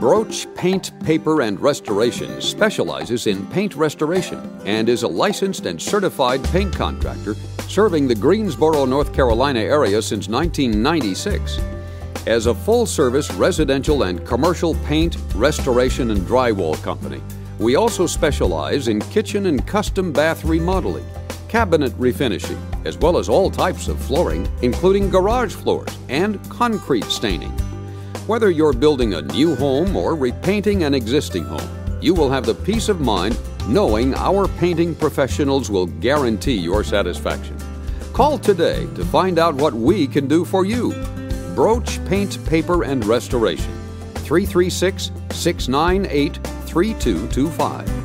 Broach Paint, Paper, and Restoration specializes in paint restoration and is a licensed and certified paint contractor serving the Greensboro, North Carolina area since 1996. As a full-service residential and commercial paint, restoration, and drywall company, we also specialize in kitchen and custom bath remodeling, cabinet refinishing, as well as all types of flooring, including garage floors and concrete staining. Whether you're building a new home or repainting an existing home, you will have the peace of mind knowing our painting professionals will guarantee your satisfaction. Call today to find out what we can do for you. Broach Paint, Paper, and Restoration, 336-698-3225.